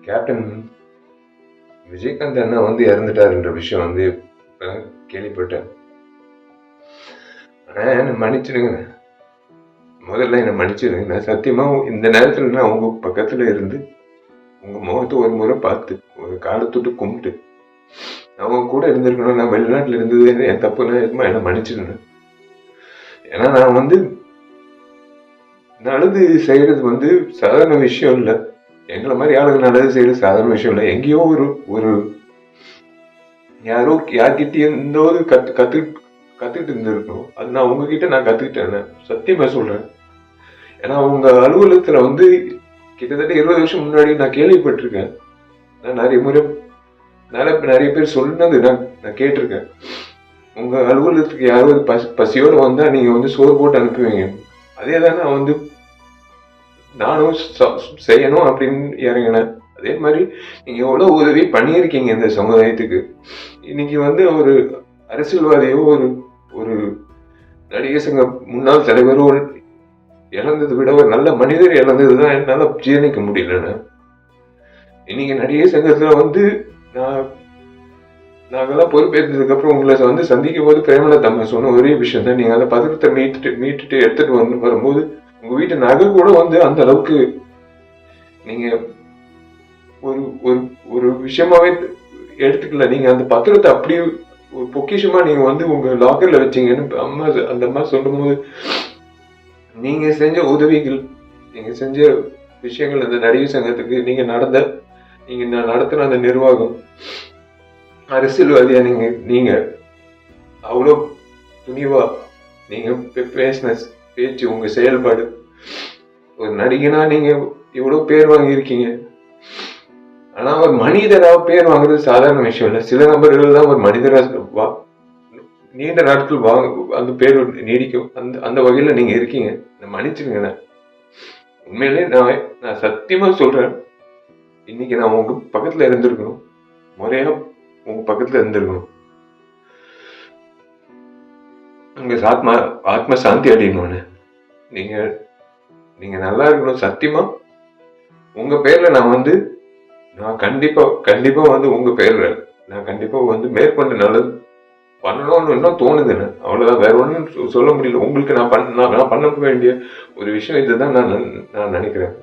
Captain Vijayakanth அண்ணா வந்து இறந்துட்டாருன்ற விஷயம் வந்து கேள்விப்பட்டேன். ஆனா என்ன மன்னிச்சிடுங்க, முதல்ல என்ன மன்னிச்சிடுங்க. நான் சத்தியமா இந்த நேரத்துல நான் உங்க பக்கத்துல இருந்து உங்க முகத்தை ஒரு முறை பார்த்து ஒரு காலத்தொட்டு கும்பிட்டு அவங்க கூட இருந்திருக்கணும். நான் வெளிநாட்டுல இருந்தது என் தப்புன்னா என்ன மன்னிச்சிடுங்க. ஏன்னா நான் வந்து நல்லது செய்யறது வந்து சாதாரண விஷயம் இல்லை. எங்களை மாதிரி ஆளுங்க நல்லது செய்யறது சாதாரண விஷயம் இல்லை. எங்கேயோ ஒரு யாரோ யார்கிட்டயும் இருந்தோது கத்துக்கிட்டு இருந்திருக்கணும். அது நான் உங்ககிட்ட நான் கத்துக்கிட்டேன், சத்தியமா சொல்றேன். ஏன்னா உங்க அலுவலகத்துல வந்து கிட்டத்தட்ட 20 வருஷம் முன்னாடி நான் கேள்விப்பட்டிருக்கேன். நான் நிறைய முறை நிறைய பேர் சொன்னது நான் கேட்டிருக்கேன். உங்க அலுவலகத்துக்கு யாராவது பசியோட வந்தா நீங்க வந்து சோறு போட்டு அனுப்புவீங்க. அதே தான் நான் வந்து நானும் செய்யணும் அப்படின்னு இறங்கினேன். அதே மாதிரி நீங்க எவ்வளவு உதவி பண்ணியிருக்கீங்க இந்த சமுதாயத்துக்கு. இன்னைக்கு வந்து ஒரு அரசியல்வாதியோ ஒரு நடிகர் சங்க முன்னாள் தலைவரோ இழந்ததை விட ஒரு நல்ல மனிதர் இழந்ததுதான் என்னால ஜீரணிக்க முடியலன்னு. இன்னைக்கு நடிகர் சங்கத்துல வந்து நாங்கெல்லாம் பொறுப்பேற்றதுக்கு அப்புறம் உங்களை வந்து சந்திக்கும் போது பிரேமலதா அம்மா சொன்ன ஒரே விஷயம் தான், நீங்க அந்த பத்திரத்தை மீட்டுட்டு எடுத்துட்டு வரும்போது உங்க வீட்டு நகை கூட வந்து அந்த அளவுக்கு நீங்க ஒரு ஒரு ஒரு விஷயமாவே எடுத்துக்கல. நீங்க அந்த பத்திரத்தை அப்படியே ஒரு பொக்கிஷமா நீங்க வந்து உங்க லாக்கர்ல வச்சீங்கன்னு அம்மா அந்த அம்மா சொல்லும் போது, நீங்க செஞ்ச உதவிகள், நீங்க செஞ்ச விஷயங்கள், அந்த நடிகர் சங்கத்துக்கு நீங்க நடத்தின அந்த நிர்வாகம், அரசியல்வாதியா நீங்க அவ்வளோ துணிவா நீங்க பேசின பேச்சு, உங்க செயல்பாடு, ஒரு நடிகனா நீங்க இவ்வளவு பேர் வாங்கியிருக்கீங்க. ஆனா ஒரு மனிதரா பேர் வாங்குறது சாதாரண விஷயம் இல்லை. சில நபர்கள் தான் ஒரு மனிதரா நீண்ட நாட்கள் அந்த பேர் நீடிக்கும். அந்த வகையில நீங்க இருக்கீங்க. மன்னிச்சிருங்க. உண்மையிலே நான் சத்தியமா சொல்றேன், இன்னைக்கு நான் உங்க பக்கத்துல இருந்திருக்கணும், முறையா உங்க பக்கத்துல இருந்திருக்கணும். உங்க ஆத்ம சாந்தி அடையணும்னு நீங்க நல்லா இருக்கணும். சத்தியமா உங்க பேர்ல நான் கண்டிப்பா வந்து உங்க பேர்ல நான் கண்டிப்பா வந்து மேற்கொண்டு நல்லது பண்ணணும்னு இன்னும் தோணுதுன்னு. அவ்வளவுதான், வேற ஒன்றும் சொல்ல முடியல. உங்களுக்கு நான் பண்ண வேண்டிய ஒரு விஷயம் இதுதான் நான் நினைக்கிறேன்.